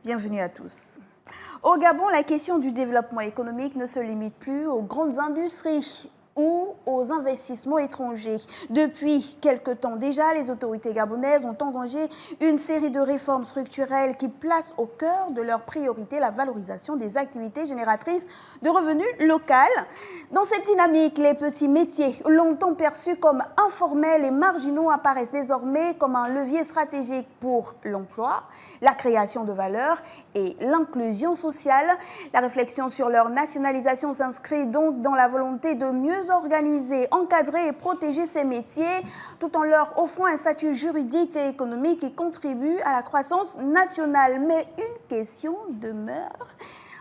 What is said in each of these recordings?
Bienvenue à tous. Au Gabon, la question du développement économique ne se limite plus aux grandes industries ou aux investissements étrangers. Depuis quelque temps déjà, les autorités gabonaises ont engagé une série de réformes structurelles qui placent au cœur de leurs priorités la valorisation des activités génératrices de revenus locaux. Dans cette dynamique, les petits métiers, longtemps perçus comme informels et marginaux, apparaissent désormais comme un levier stratégique pour l'emploi, la création de valeur et l'inclusion sociale. La réflexion sur leur nationalisation s'inscrit donc dans la volonté de mieux organiser, encadrer et protéger ces métiers tout en leur offrant un statut juridique et économique qui contribue à la croissance nationale. Mais une question demeure.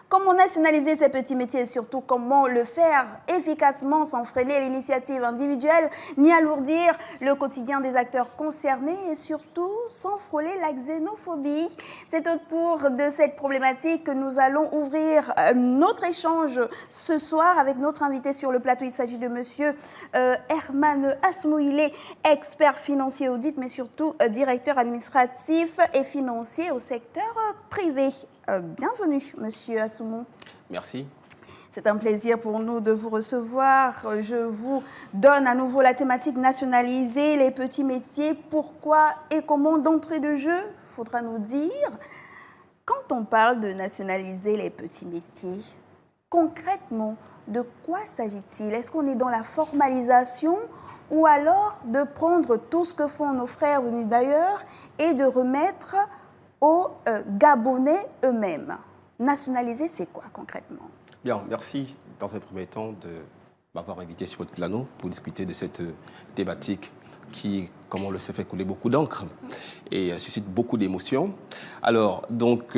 Comment nationaliser ces petits métiers et surtout comment le faire efficacement sans freiner l'initiative individuelle ni alourdir le quotidien des acteurs concernés et surtout sans frôler la xénophobie? C'est autour de cette problématique que nous allons ouvrir notre échange ce soir avec notre invité sur le plateau. Il s'agit de monsieur Herman Assoumou. Il est expert financier audit mais surtout directeur administratif et financier au secteur privé. Bienvenue, monsieur Assoumou. Merci. C'est un plaisir pour nous de vous recevoir. Je vous donne à nouveau la thématique nationaliser les petits métiers. Pourquoi et comment d'entrée de jeu? Il faudra nous dire. Quand on parle de nationaliser les petits métiers, concrètement, de quoi s'agit-il? Est-ce qu'on est dans la formalisation ou alors de prendre tout ce que font nos frères venus d'ailleurs et de remettre aux Gabonais eux-mêmes? Nationaliser, c'est quoi concrètement? Bien, merci dans un premier temps de m'avoir invité sur votre plateau pour discuter de cette thématique qui, comme on le sait, fait couler beaucoup d'encre et suscite beaucoup d'émotions. Alors, donc,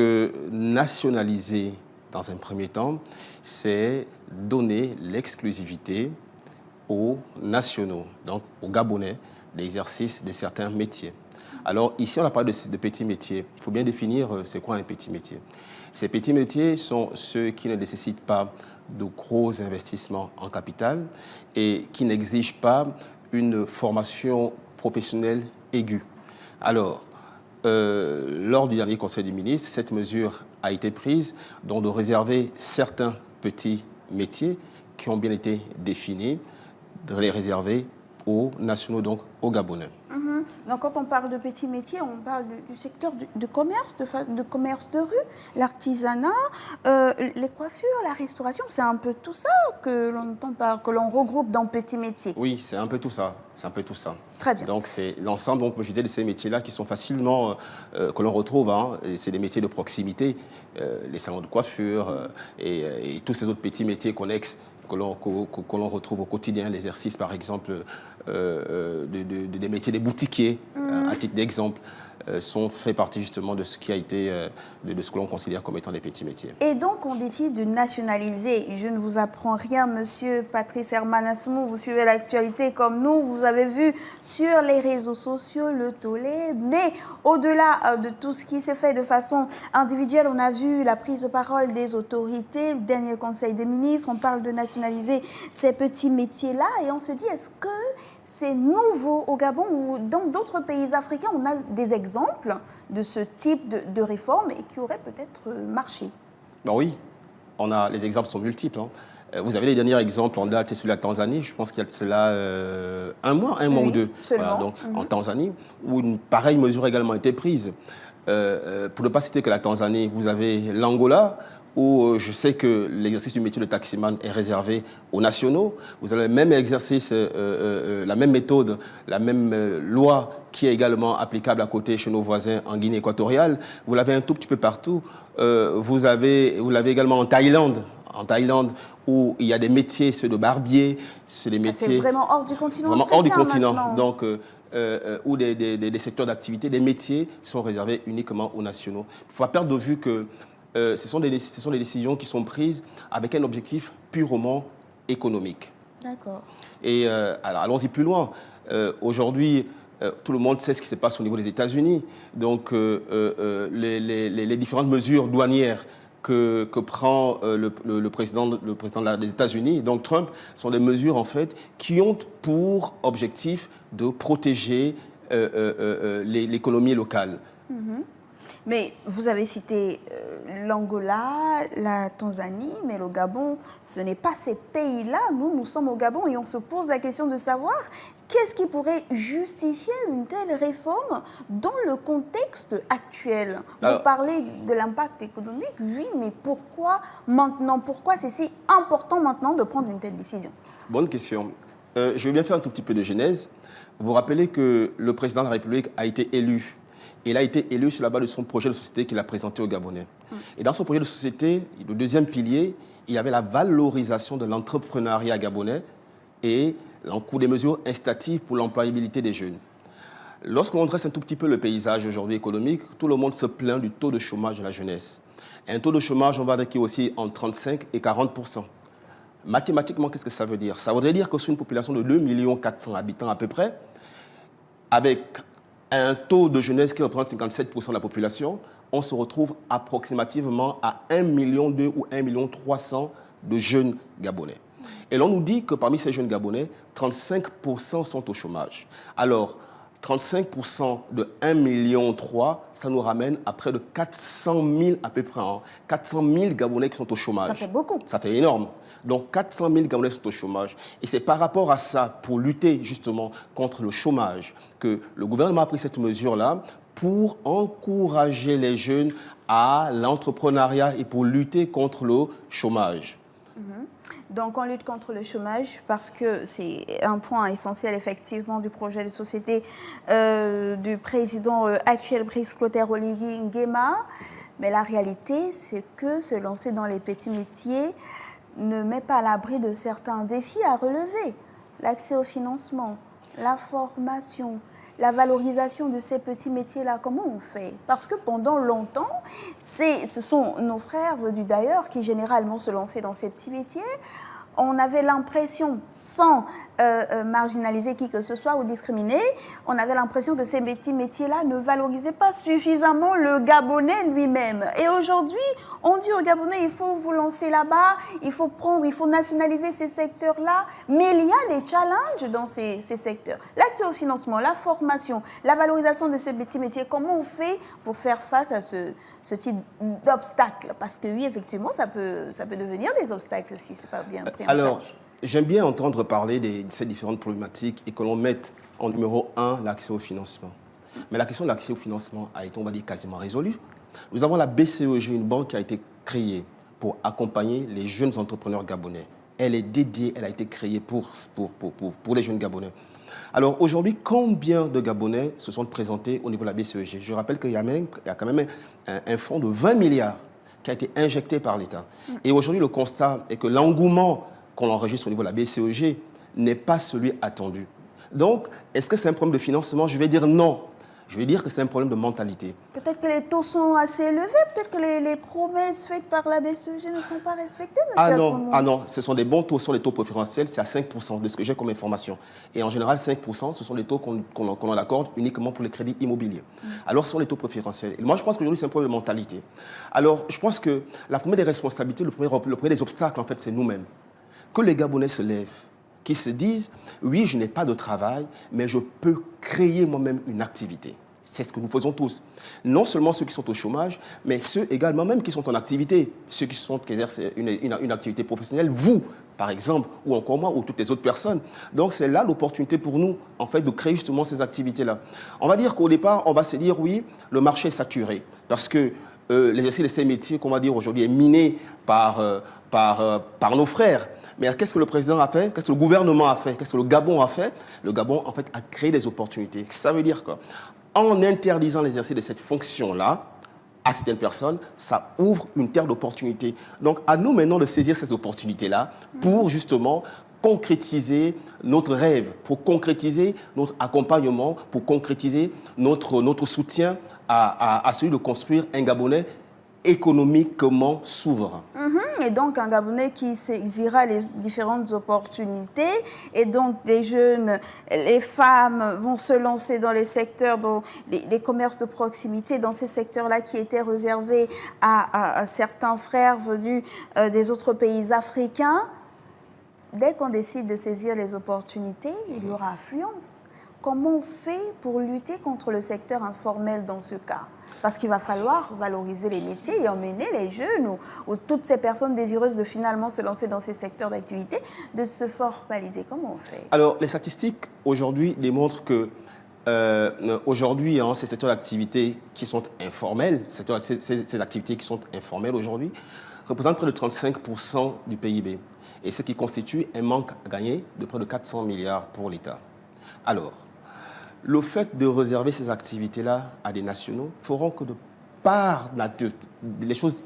nationaliser dans un premier temps, c'est donner l'exclusivité aux nationaux, donc aux Gabonais, l'exercice de certains métiers. Alors ici, on a parlé de petits métiers. Il faut bien définir c'est quoi un petit métier. Ces petits métiers sont ceux qui ne nécessitent pas de gros investissements en capital et qui n'exigent pas une formation professionnelle aiguë. Alors, lors du dernier Conseil des ministres, cette mesure a été prise donc de réserver certains petits métiers qui ont bien été définis, de les réserver aux nationaux, donc aux Gabonais. Donc, quand on parle de petits métiers, on parle du secteur de commerce, de commerce de rue, l'artisanat, les coiffures, la restauration. C'est un peu tout ça que l'on entend que l'on regroupe dans petits métiers. Oui, c'est un peu tout ça. C'est un peu tout ça. Très bien. Donc, c'est l'ensemble, donc, je disais, de ces métiers-là qui sont facilement, que l'on retrouve. Hein, c'est des métiers de proximité, les salons de coiffure et tous ces autres petits métiers connexes que l'on retrouve au quotidien, l'exercice par exemple des métiers des boutiquiers, à titre d'exemple, sont fait partie justement de ce qui a été, de ce que l'on considère comme étant des petits métiers. Et donc on décide de nationaliser. Je ne vous apprends rien, monsieur Patrice Herman Assoumou, vous suivez l'actualité comme nous, vous avez vu sur les réseaux sociaux le tollé, mais au-delà de tout ce qui s'est fait de façon individuelle, on a vu la prise de parole des autorités, le dernier Conseil des ministres, on parle de nationaliser ces petits métiers-là et on se dit, est-ce que c'est nouveau au Gabon ou dans d'autres pays africains, on a des exemples de ce type de réforme et qui auraient peut-être marché? Ben oui, les exemples sont multiples. Hein. Vous avez les derniers exemples en date, c'est sur la Tanzanie, je pense qu'il y a de cela un mois ou deux, voilà, donc, en Tanzanie, où une pareille mesure a également été prise. Pour ne pas citer que la Tanzanie, vous avez l'Angola, où je sais que l'exercice du métier de taximan est réservé aux nationaux. Vous avez le même exercice, la même méthode, la même loi qui est également applicable à côté chez nos voisins en Guinée équatoriale. Vous l'avez un tout petit peu partout. Vous l'avez également en Thaïlande, où il y a des métiers, ceux de barbier, c'est des métiers... C'est vraiment hors du continent vraiment hors du continent. Maintenant. Donc, où des secteurs d'activité, des métiers sont réservés uniquement aux nationaux. Il ne faut pas perdre de vue que ce sont des décisions qui sont prises avec un objectif purement économique. D'accord. Et alors, allons-y plus loin. Aujourd'hui, tout le monde sait ce qui se passe au niveau des États-Unis. Donc, les différentes mesures douanières que prend le président des États-Unis, donc Trump, sont des mesures en fait qui ont pour objectif de protéger l'économie locale. Mais vous avez cité l'Angola, la Tanzanie, mais le Gabon, ce n'est pas ces pays-là. Nous sommes au Gabon et on se pose la question de savoir qu'est-ce qui pourrait justifier une telle réforme dans le contexte actuel. Vous parlez de l'impact économique, oui, mais pourquoi maintenant? Pourquoi c'est si important maintenant de prendre une telle décision? Bonne question. Je vais bien faire un tout petit peu de genèse. Vous vous rappelez que le président de la République a été élu. Il a été élu sur la base de son projet de société qu'il a présenté aux Gabonais. Et dans son projet de société, le deuxième pilier, il y avait la valorisation de l'entrepreneuriat gabonais et l'encours des mesures incitatives pour l'employabilité des jeunes. Lorsqu'on dresse un tout petit peu le paysage aujourd'hui économique, tout le monde se plaint du taux de chômage de la jeunesse. Un taux de chômage, on va dire, qui est aussi entre 35 et 40%. Mathématiquement, qu'est-ce que ça veut dire? Ça voudrait dire que sur une population de 2 400 000 habitants à peu près, avec un taux de jeunesse qui représente 57% de la population, on se retrouve approximativement à 1,2 million ou 1,3 million de jeunes Gabonais. Et l'on nous dit que parmi ces jeunes Gabonais, 35% sont au chômage. Alors, 35% de 1,3 million, ça nous ramène à près de 400 000 à peu près. 400 000 Gabonais qui sont au chômage. Ça fait beaucoup. Ça fait énorme. Donc 400 000 Gabonais sont au chômage. Et c'est par rapport à ça, pour lutter justement contre le chômage, que le gouvernement a pris cette mesure-là pour encourager les jeunes à l'entrepreneuriat et pour lutter contre le chômage. Donc, on lutte contre le chômage parce que c'est un point essentiel, effectivement, du projet de société du président actuel, Brice Clotaire Oligui Nguema. Mais la réalité, c'est que se lancer dans les petits métiers ne met pas à l'abri de certains défis à relever. L'accès au financement, la formation, la valorisation de ces petits métiers-là, comment on fait? Parce que pendant longtemps, ce sont nos frères venus d'ailleurs qui généralement se lançaient dans ces petits métiers. On avait l'impression, sans marginaliser qui que ce soit ou discriminer, on avait l'impression que ces petits métiers-là ne valorisaient pas suffisamment le Gabonais lui-même. Et aujourd'hui, on dit aux Gabonais, il faut vous lancer là-bas, il faut nationaliser ces secteurs-là. Mais il y a des challenges dans ces secteurs. L'accès au financement, la formation, la valorisation de ces petits métiers, comment on fait pour faire face à ce type d'obstacles? Parce que oui, effectivement, ça peut devenir des obstacles si ce n'est pas bien pris en charge. J'aime bien entendre parler de ces différentes problématiques et que l'on mette en numéro 1 l'accès au financement. Mais la question de l'accès au financement a été, on va dire, quasiment résolue. Nous avons la BCEG, une banque qui a été créée pour accompagner les jeunes entrepreneurs gabonais. Elle est dédiée, elle a été créée pour les jeunes Gabonais. Alors aujourd'hui, combien de Gabonais se sont présentés au niveau de la BCEG? Je rappelle qu'il y a quand même un fonds de 20 milliards qui a été injecté par l'État. Et aujourd'hui, le constat est que l'engouement qu'on enregistre au niveau de la BCEG n'est pas celui attendu. Donc, est-ce que c'est un problème de financement? Je vais dire non. Je vais dire que c'est un problème de mentalité. Peut-être que les taux sont assez élevés, peut-être que les promesses faites par la BCEG ne sont pas respectées, monsieur Assomou. Ah non, ce sont des bons taux, ce sont les taux préférentiels, c'est à 5% de ce que j'ai comme information. Et en général, 5%, ce sont les taux qu'on accorde uniquement pour les crédits immobiliers. Alors, ce sont les taux préférentiels. Et moi, je pense qu'aujourd'hui, c'est un problème de mentalité. Alors, je pense que la première des responsabilités, le premier des obstacles, en fait, c'est nous-mêmes. Que les Gabonais se lèvent, qui se disent, oui, je n'ai pas de travail, mais je peux créer moi-même une activité. C'est ce que nous faisons tous. Non seulement ceux qui sont au chômage, mais ceux également même qui sont en activité. Ceux qui exercent une activité professionnelle, vous, par exemple, ou encore moi, ou toutes les autres personnes. Donc c'est là l'opportunité pour nous, en fait, de créer justement ces activités-là. On va dire qu'au départ, on va se dire, oui, le marché est saturé. Parce que l'exercice de ces métiers, qu'on va dire aujourd'hui, est miné par nos frères. Mais qu'est-ce que le président a fait? Qu'est-ce que le gouvernement a fait? Qu'est-ce que le Gabon a fait? Le Gabon, en fait, a créé des opportunités. Ça veut dire quoi? En interdisant l'exercice de cette fonction-là à certaines personnes, ça ouvre une terre d'opportunités. Donc, à nous maintenant de saisir ces opportunités-là pour justement concrétiser notre rêve, pour concrétiser notre accompagnement, pour concrétiser notre soutien à celui de construire un Gabonais économiquement souverain. Et donc un Gabonais qui saisira les différentes opportunités et donc des jeunes, les femmes vont se lancer dans les secteurs, dans les commerces de proximité, dans ces secteurs-là qui étaient réservés à certains frères venus des autres pays africains. Dès qu'on décide de saisir les opportunités, il y aura affluence. comment on fait pour lutter contre le secteur informel dans ce cas? Parce qu'il va falloir valoriser les métiers et emmener les jeunes ou toutes ces personnes désireuses de finalement se lancer dans ces secteurs d'activité, de se formaliser. Comment on fait? Alors, les statistiques aujourd'hui démontrent que aujourd'hui, ces secteurs d'activité qui sont informels, ces activités qui sont informelles aujourd'hui, représentent près de 35% du PIB. Et ce qui constitue un manque à gagner de près de 400 milliards pour l'État. Alors, le fait de réserver ces activités-là à des nationaux feront que de par nature, les choses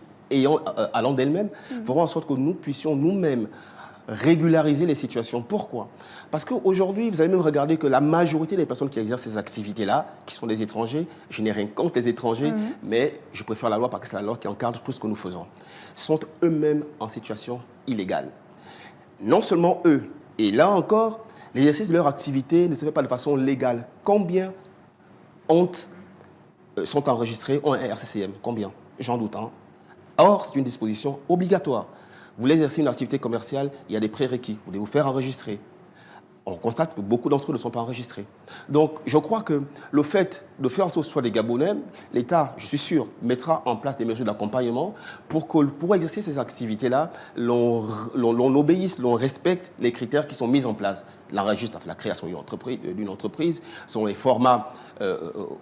allant d'elles-mêmes, feront en sorte que nous puissions nous-mêmes régulariser les situations. Pourquoi? Parce qu'aujourd'hui, vous allez même regarder que la majorité des personnes qui exercent ces activités-là, qui sont des étrangers, je n'ai rien contre les étrangers, mais je préfère la loi parce que c'est la loi qui encadre tout ce que nous faisons, sont eux-mêmes en situation illégale. Non seulement eux, et là encore, l'exercice de leur activité ne se fait pas de façon légale. Combien sont enregistrés, ont un RCCM? Combien? J'en doute. Or, c'est une disposition obligatoire. Vous voulez exercer une activité commerciale, il y a des prérequis. Vous devez vous faire enregistrer. On constate que beaucoup d'entre eux ne sont pas enregistrés. Donc, je crois que le fait de faire en sorte que ce soit des Gabonais, l'État, je suis sûr, mettra en place des mesures d'accompagnement pour exercer ces activités-là, l'on obéisse, l'on respecte les critères qui sont mis en place. L'enregistrement, la création d'une entreprise, sont les formats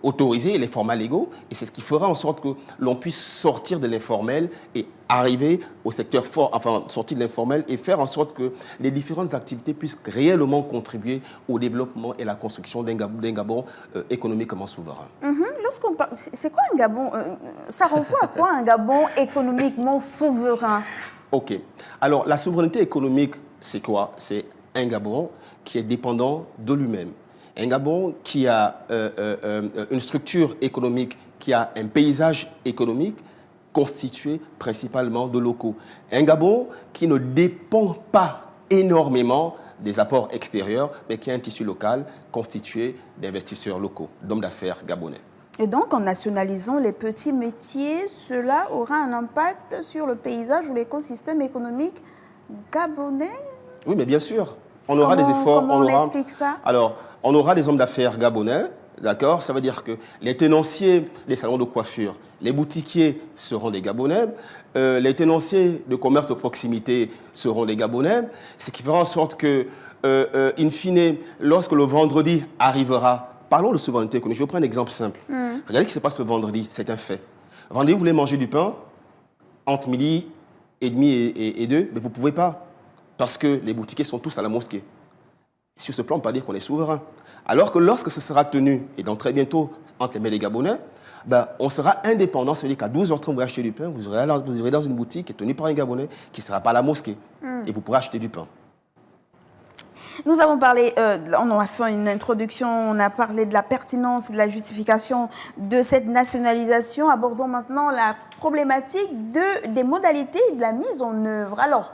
autorisés, les formats légaux, et c'est ce qui fera en sorte que l'on puisse sortir de l'informel et arriver au secteur fort, enfin sortir de l'informel et faire en sorte que les différentes activités puissent réellement contribuer au développement et la construction d'un Gabon économiquement souverain. Lorsqu'on parle, c'est quoi un Gabon? Ça renvoie à quoi un Gabon économiquement souverain? Ok. Alors la souveraineté économique, c'est quoi? C'est un Gabon qui est dépendant de lui-même. Un Gabon qui a une structure économique, qui a un paysage économique constitué principalement de locaux. Un Gabon qui ne dépend pas énormément des apports extérieurs, mais qui a un tissu local constitué d'investisseurs locaux, d'hommes d'affaires gabonais. Et donc, en nationalisant les petits métiers, cela aura un impact sur le paysage ou l'écosystème économique gabonais? Oui, mais bien sûr. On aura des efforts. Comment on explique ça? Alors, on aura des hommes d'affaires gabonais, d'accord? Ça veut dire que les tenanciers des salons de coiffure, les boutiquiers seront des Gabonais, les tenanciers de commerce de proximité seront des Gabonais, ce qui fera en sorte que, in fine, lorsque le vendredi arrivera, parlons de souveraineté économique. Je vais prendre un exemple simple. Regardez ce qui se passe le vendredi, c'est un fait. Vendredi, vous voulez manger du pain entre midi et demi et 2, mais vous ne pouvez pas, parce que les boutiquiers sont tous à la mosquée. Sur ce plan, on peut pas dire qu'on est souverain. Alors que lorsque ce sera tenu, et dans très bientôt, entre les mains des Gabonais, on sera indépendant. Ça veut dire qu'à 12h30, vous acheter du pain, vous irez dans une boutique qui est tenue par un Gabonais qui ne sera pas à la mosquée. Et vous pourrez acheter du pain. Nous avons parlé, on a fait une introduction, on a parlé de la pertinence, de la justification de cette nationalisation. Abordons maintenant la problématique des modalités de la mise en œuvre. Alors,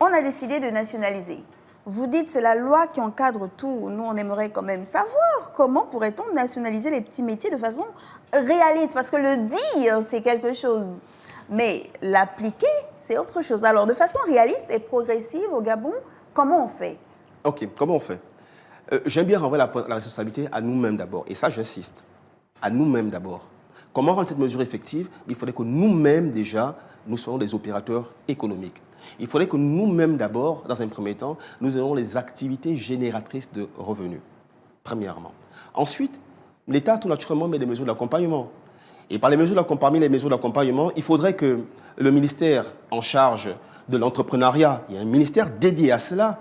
on a décidé de nationaliser. Vous dites c'est la loi qui encadre tout. Nous, on aimerait quand même savoir comment pourrait-on nationaliser les petits métiers de façon réaliste. Parce que le dire, c'est quelque chose. Mais l'appliquer, c'est autre chose. Alors, de façon réaliste et progressive au Gabon, comment on fait? Ok, comment on fait? J'aime bien renvoyer la responsabilité à nous-mêmes d'abord. Et ça, j'insiste. À nous-mêmes d'abord. Comment rendre cette mesure effective? Il faudrait que nous-mêmes, déjà, nous soyons des opérateurs économiques. Il faudrait que nous-mêmes d'abord, dans un premier temps, nous ayons les activités génératrices de revenus, premièrement. Ensuite, l'État, tout naturellement, met des mesures d'accompagnement. Et par les mesures d'accompagnement, il faudrait que le ministère en charge de l'entrepreneuriat, il y a un ministère dédié à cela,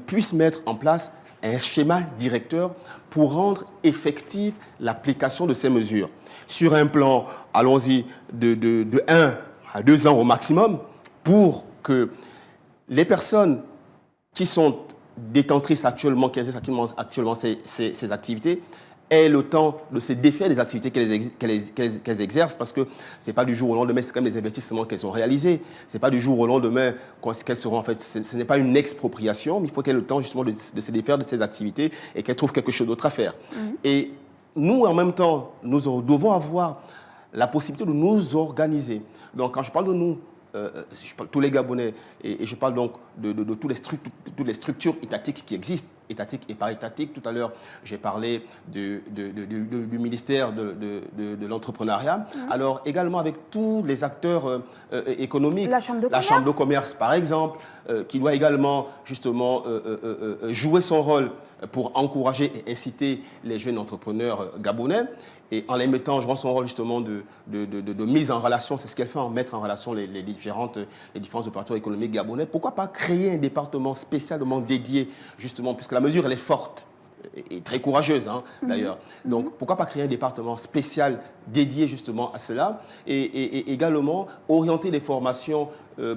puisse mettre en place un schéma directeur pour rendre effective l'application de ces mesures. Sur un plan, allons-y, de 1 à 2 ans au maximum, pour que les personnes qui sont détentrices actuellement, qui exercent actuellement ces activités, aient le temps de se défaire des activités qu'elles exercent, parce que ce n'est pas du jour au lendemain, c'est quand même des investissements qu'elles ont réalisés. Ce n'est pas du jour au lendemain qu'elles seront, en fait, ce n'est pas une expropriation, mais il faut qu'elles aient le temps justement de se défaire de ces activités et qu'elles trouvent quelque chose d'autre à faire. Et nous, en même temps, nous devons avoir la possibilité de nous organiser. Donc, quand je parle de nous, je parle de tous les Gabonais, et je parle donc de toutes les structures étatiques qui existent, étatique et paraétatique. Tout à l'heure, j'ai parlé du ministère de l'entrepreneuriat. Alors également avec tous les acteurs économiques. La Chambre de commerce. La Chambre de commerce, par exemple, qui doit également justement jouer son rôle pour encourager et inciter les jeunes entrepreneurs gabonais. Et en les mettant, jouant son rôle justement de mise en relation, c'est ce qu'elle fait, en mettre en relation les différents opérateurs économiques gabonais. Pourquoi pas créer un département spécialement dédié, justement, puisque la mesure, elle est forte et très courageuse, hein, d'ailleurs. Donc, pourquoi pas créer un département spécial dédié justement à cela et également orienter les formations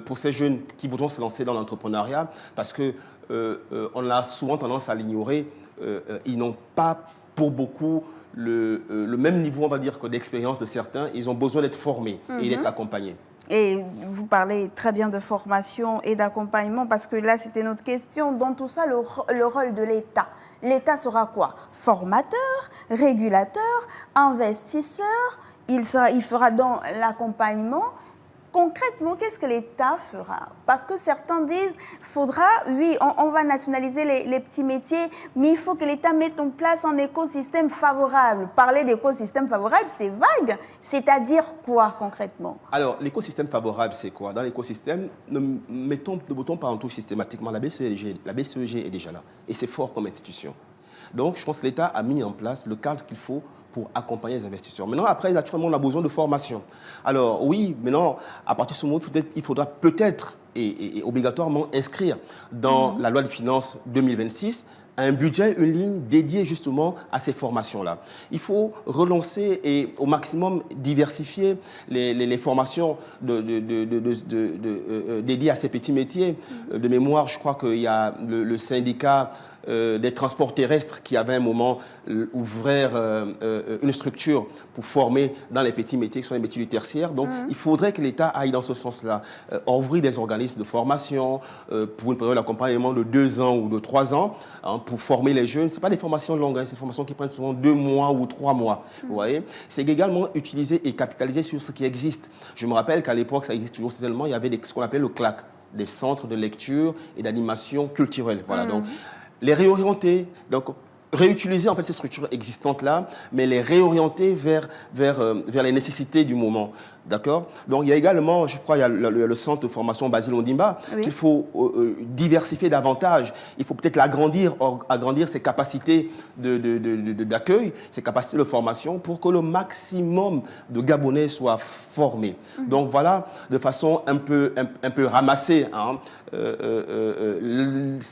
pour ces jeunes qui voudront se lancer dans l'entrepreneuriat, parce que on a souvent tendance à l'ignorer. Ils n'ont pas, pour beaucoup, le même niveau, on va dire, que d'expérience de certains. Ils ont besoin d'être formés et d'être accompagnés. Et vous parlez très bien de formation et d'accompagnement, parce que là, c'était notre question. Dans tout ça, le rôle de l'État. L'État sera quoi? Formateur, régulateur, investisseur. Il fera dans l'accompagnement. Concrètement, qu'est-ce que l'État fera? Parce que certains disent, oui, on va nationaliser les petits métiers, mais il faut que l'État mette en place un écosystème favorable. Parler d'écosystème favorable, c'est vague. C'est-à-dire quoi concrètement? Alors, l'écosystème favorable, c'est quoi? Dans l'écosystème, ne mettons pas en tout systématiquement. La BCEG est déjà là. Et c'est fort comme institution. Donc, je pense que l'État a mis en place le cadre qu'il faut pour accompagner les investisseurs. Maintenant, après, naturellement, on a besoin de formation. Alors, oui, maintenant, à partir de ce moment, il faudra peut-être et obligatoirement inscrire dans la loi de finances 2026 un budget, une ligne dédiée justement à ces formations-là. Il faut relancer et au maximum diversifier les formations dédiées à ces petits métiers. De mémoire, je crois qu'il y a le syndicat des transports terrestres qui avait un moment ouvert une structure pour former dans les petits métiers qui sont les métiers du tertiaire. Donc, il faudrait que l'État aille dans ce sens-là, ouvrir des organismes de formation pour une période d'accompagnement de 2 ans ou de 3 ans hein, pour former les jeunes. Ce n'est pas des formations longues, hein, c'est des formations qui prennent souvent 2 mois ou 3 mois. Vous voyez, c'est également utiliser et capitaliser sur ce qui existe. Je me rappelle qu'à l'époque, ça existe toujours certainement, il y avait ce qu'on appelle le CLAC, des centres de lecture et d'animation culturelle. Voilà, donc les réorienter, donc réutiliser en fait ces structures existantes-là, mais les réorienter vers les nécessités du moment. D'accord? Donc il y a également, je crois, il y a le centre de formation Basile Ondimba qu'il faut diversifier davantage. Il faut peut-être agrandir ses capacités d'accueil, ses capacités de formation pour que le maximum de Gabonais soient formés. Donc voilà, de façon un peu ramassée, hein,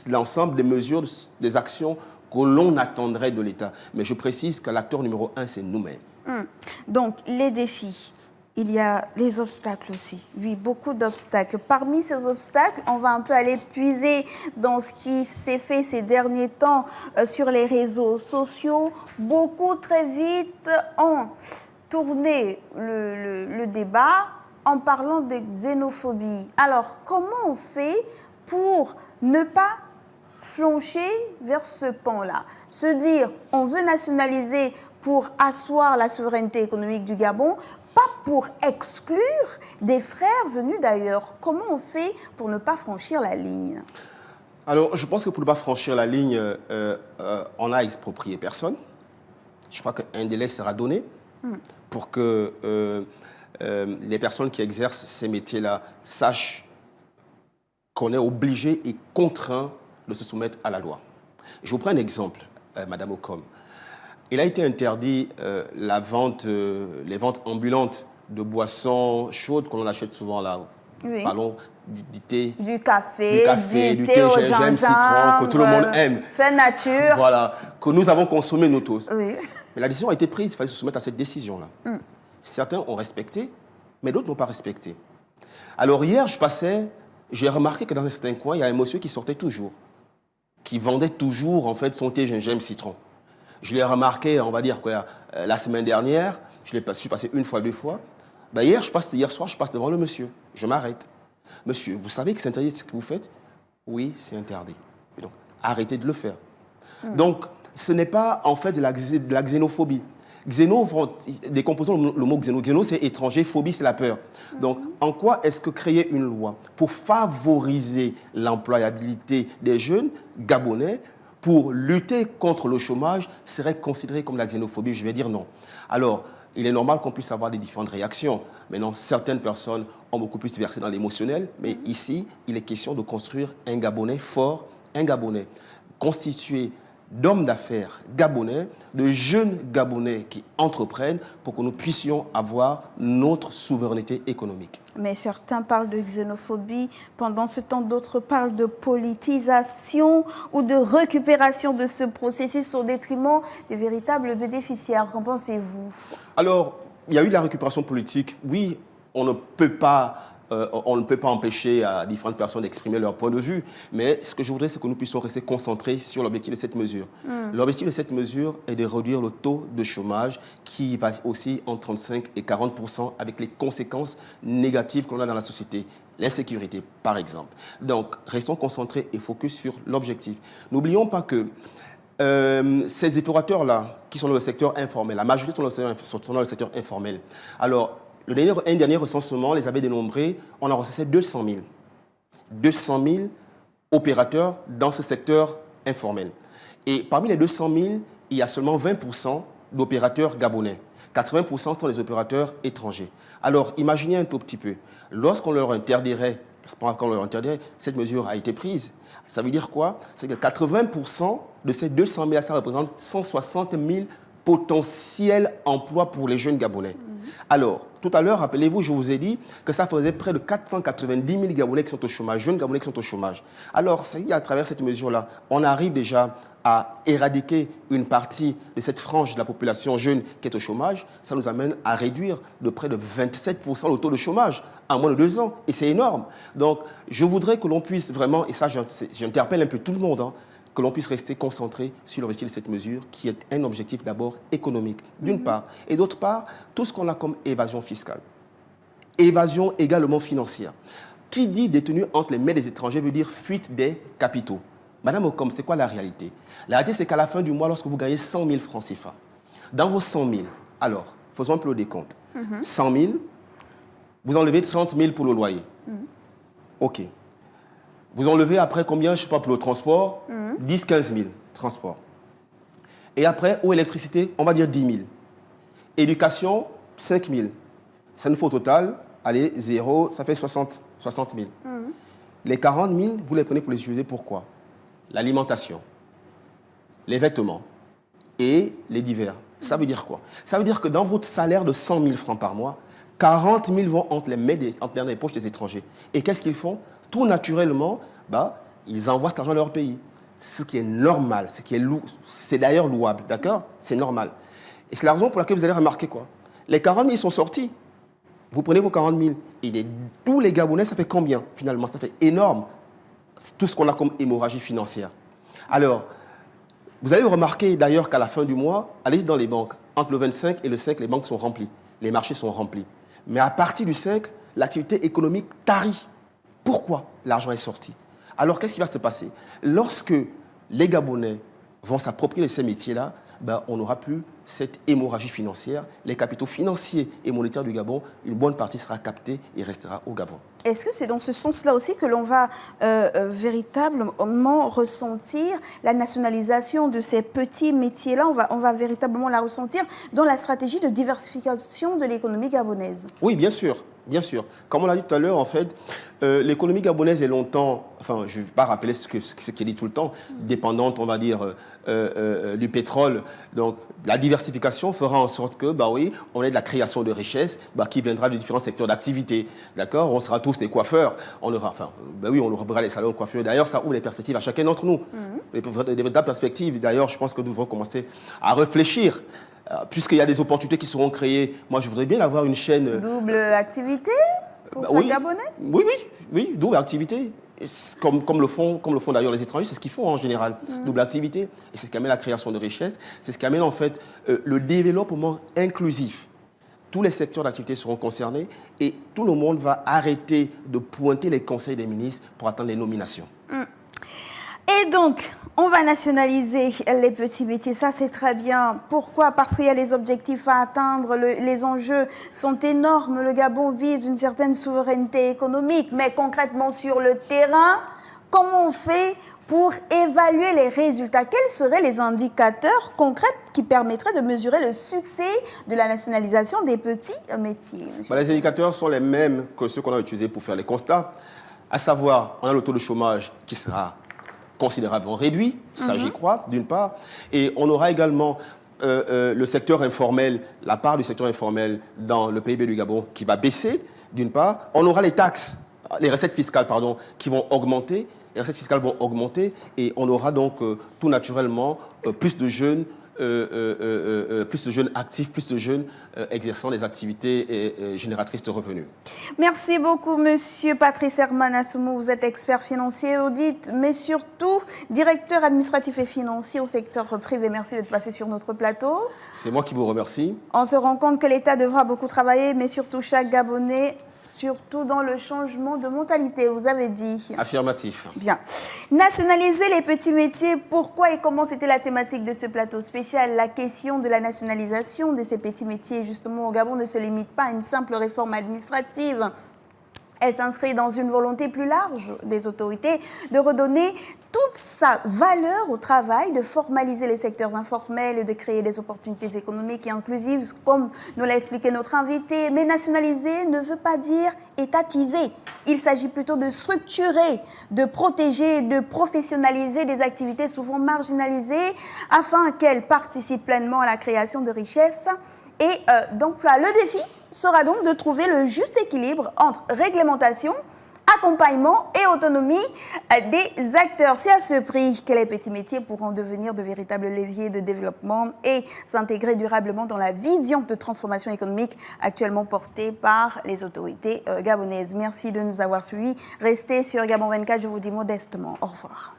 l'ensemble des mesures, des actions que l'on attendrait de l'État. Mais je précise que l'acteur numéro 1, c'est nous-mêmes. Donc, les défis, il y a les obstacles aussi. Oui, beaucoup d'obstacles. Parmi ces obstacles, on va un peu aller puiser dans ce qui s'est fait ces derniers temps sur les réseaux sociaux. Beaucoup, très vite, ont tourné le débat en parlant de xénophobie. Alors, comment on fait pour ne pas flancher vers ce pan-là? Se dire, on veut nationaliser pour asseoir la souveraineté économique du Gabon, pas pour exclure des frères venus d'ailleurs. Comment on fait pour ne pas franchir la ligne? Alors, je pense que pour ne pas franchir la ligne, on n'a exproprié personne. Je crois qu'un délai sera donné pour que les personnes qui exercent ces métiers-là sachent qu'on est obligé et contraint de se soumettre à la loi. Je vous prends un exemple, Madame Ocom. Il a été interdit les ventes ambulantes de boissons chaudes qu'on achète souvent là. Oui. Parlons du thé, du café, du thé au gingembre, citron, que tout le monde aime. Fait nature. Voilà, que nous avons consommé nous tous. Oui. Mais la décision a été prise, il fallait se soumettre à cette décision-là. Certains ont respecté, mais d'autres n'ont pas respecté. Alors hier, j'ai remarqué que dans un certain coin, il y a un monsieur qui sortait toujours, qui vendait toujours en fait son thé gingembre citron. Je l'ai remarqué, on va dire quoi, la semaine dernière, je suis passé 1 fois, 2 fois. Ben hier soir, je passe devant le monsieur, je m'arrête. Monsieur, vous savez que c'est interdit ce que vous faites? Oui, c'est interdit. Et donc, arrêtez de le faire. Donc, ce n'est pas en fait de la xénophobie. Xéno, décomposons le mot xéno. Xéno, c'est étranger, phobie, c'est la peur. Donc, en quoi est-ce que créer une loi pour favoriser l'employabilité des jeunes gabonais pour lutter contre le chômage serait considéré comme la xénophobie. Je vais dire non. Alors, il est normal qu'on puisse avoir des différentes réactions. Maintenant, certaines personnes ont beaucoup plus versé dans l'émotionnel, mais ici, il est question de construire un Gabonais fort, un Gabonais constitué d'hommes d'affaires gabonais, de jeunes Gabonais qui entreprennent pour que nous puissions avoir notre souveraineté économique. Mais certains parlent de xénophobie, pendant ce temps d'autres parlent de politisation ou de récupération de ce processus au détriment des véritables bénéficiaires. Qu'en pensez-vous? Alors, il y a eu la récupération politique. Oui, on ne peut pas empêcher à différentes personnes d'exprimer leur point de vue, mais ce que je voudrais, c'est que nous puissions rester concentrés sur l'objectif de cette mesure. L'objectif de cette mesure est de réduire le taux de chômage qui va aussi entre 35 et 40% avec les conséquences négatives qu'on a dans la société. L'insécurité, par exemple. Donc, restons concentrés et focus sur l'objectif. N'oublions pas que ces opérateurs-là, qui sont dans le secteur informel, la majorité sont dans le secteur informel. Alors, un dernier recensement les avait dénombrés, on a recensé 200 000. 200 000 opérateurs dans ce secteur informel. Et parmi les 200 000, il y a seulement 20% d'opérateurs gabonais. 80% sont des opérateurs étrangers. Alors, imaginez un tout petit peu. Lorsqu'on leur interdirait, cette mesure a été prise, ça veut dire quoi? C'est que 80% de ces 200 000, ça représente 160 000 potentiels emplois pour les jeunes Gabonais. Alors, tout à l'heure, rappelez-vous, je vous ai dit que ça faisait près de 490 000 Gabonais qui sont au chômage, jeunes Gabonais qui sont au chômage. Alors, à travers cette mesure-là, on arrive déjà à éradiquer une partie de cette frange de la population jeune qui est au chômage. Ça nous amène à réduire de près de 27% le taux de chômage en moins de 2 ans. Et c'est énorme. Donc, je voudrais que l'on puisse vraiment, et ça, j'interpelle un peu tout le monde, que l'on puisse rester concentré sur l'objectif de cette mesure, qui est un objectif d'abord économique, d'une part. Et d'autre part, tout ce qu'on a comme évasion fiscale. Évasion également financière. Qui dit détenu entre les mains des étrangers veut dire fuite des capitaux. Madame Ocom, c'est quoi la réalité? La réalité, c'est qu'à la fin du mois, lorsque vous gagnez 100 000 francs CFA, dans vos 100 000, alors, faisons un peu le décompte. 100 000, vous enlevez 30 000 pour le loyer. OK. Vous enlevez après combien, je ne sais pas, pour le transport 10 15 000, transport. Et après, eau, électricité, on va dire 10 000. Éducation, 5 000. Ça nous fait au total, allez, 0, ça fait 60 000. Les 40 000, vous les prenez pour les utiliser pourquoi? L'alimentation, les vêtements et les divers. Ça veut dire quoi? Ça veut dire que dans votre salaire de 100 000 francs par mois, 40 000 vont entre les poches des étrangers. Et qu'est-ce qu'ils font? Tout naturellement, ils envoient cet argent à leur pays. Ce qui est normal, c'est d'ailleurs louable, d'accord? C'est normal. Et c'est la raison pour laquelle vous allez remarquer quoi? Les 40 000 sont sortis. Vous prenez vos 40 000. Et tous les Gabonais, ça fait combien finalement? Ça fait énorme. Tout ce qu'on a comme hémorragie financière. Alors, vous allez remarquer d'ailleurs qu'à la fin du mois, allez-y dans les banques, entre le 25 et le 5, les banques sont remplies. Les marchés sont remplis. Mais à partir du 5, l'activité économique tarit. Pourquoi? L'argent est sorti. Alors, qu'est-ce qui va se passer? Lorsque les Gabonais vont s'approprier de ces métiers-là, on n'aura plus cette hémorragie financière. Les capitaux financiers et monétaires du Gabon, une bonne partie sera captée et restera au Gabon. Est-ce que c'est dans ce sens-là aussi que l'on va véritablement ressentir la nationalisation de ces petits métiers-là? On va véritablement la ressentir dans la stratégie de diversification de l'économie gabonaise. Oui, bien sûr. Bien sûr. Comme on l'a dit tout à l'heure, en fait, l'économie gabonaise est longtemps, enfin, je ne vais pas rappeler ce qui est dit tout le temps, dépendante, on va dire, du pétrole. Donc, la diversification fera en sorte que, on ait de la création de richesses qui viendra de différents secteurs d'activité. D'accord? On sera tous des coiffeurs. On aura les salons de coiffure. D'ailleurs, ça ouvre les perspectives à chacun d'entre nous. Des vraies perspectives. D'ailleurs, je pense que nous devons commencer à réfléchir. Puisqu'il y a des opportunités qui seront créées, moi je voudrais bien avoir une chaîne... Double activité pour chaque Gabonais? Oui, double activité. Comme le font d'ailleurs les étrangers, c'est ce qu'ils font en général, double activité. Et c'est ce qui amène la création de richesses, c'est ce qui amène en fait le développement inclusif. Tous les secteurs d'activité seront concernés et tout le monde va arrêter de pointer les conseils des ministres pour attendre les nominations. Et donc, on va nationaliser les petits métiers, ça c'est très bien. Pourquoi? Parce qu'il y a les objectifs à atteindre, les enjeux sont énormes. Le Gabon vise une certaine souveraineté économique, mais concrètement sur le terrain, comment on fait Pour évaluer les résultats, quels seraient les indicateurs concrets qui permettraient de mesurer le succès de la nationalisation des petits métiers? Les indicateurs sont les mêmes que ceux qu'on a utilisés pour faire les constats, à savoir, on a le taux de chômage qui sera considérablement réduit, ça j'y crois, d'une part, et on aura également le secteur informel, la part du secteur informel dans le PIB du Gabon qui va baisser, d'une part. On aura les taxes, les recettes fiscales, pardon, qui vont augmenter. Les recettes fiscales vont augmenter et on aura donc tout naturellement plus de jeunes actifs, plus de jeunes exerçant des activités génératrices de revenus. Merci beaucoup, Monsieur Patrice Herman Assoumou. Vous êtes expert financier, audit, mais surtout directeur administratif et financier au secteur privé. Merci d'être passé sur notre plateau. C'est moi qui vous remercie. On se rend compte que l'État devra beaucoup travailler, mais surtout chaque Gabonais, surtout dans le changement de mentalité, vous avez dit. Affirmatif. Bien. Nationaliser les petits métiers, pourquoi et comment, c'était la thématique de ce plateau spécial. La question de la nationalisation de ces petits métiers, justement, au Gabon, ne se limite pas à une simple réforme administrative. Elle s'inscrit dans une volonté plus large des autorités de redonner toute sa valeur au travail, de formaliser les secteurs informels et de créer des opportunités économiques et inclusives, comme nous l'a expliqué notre invité. Mais nationaliser ne veut pas dire étatiser. Il s'agit plutôt de structurer, de protéger, de professionnaliser des activités souvent marginalisées afin qu'elles participent pleinement à la création de richesses et d'emplois. Le défi sera donc de trouver le juste équilibre entre réglementation, accompagnement et autonomie des acteurs. C'est à ce prix que les petits métiers pourront devenir de véritables leviers de développement et s'intégrer durablement dans la vision de transformation économique actuellement portée par les autorités gabonaises. Merci de nous avoir suivis. Restez sur Gabon 24, je vous dis modestement au revoir.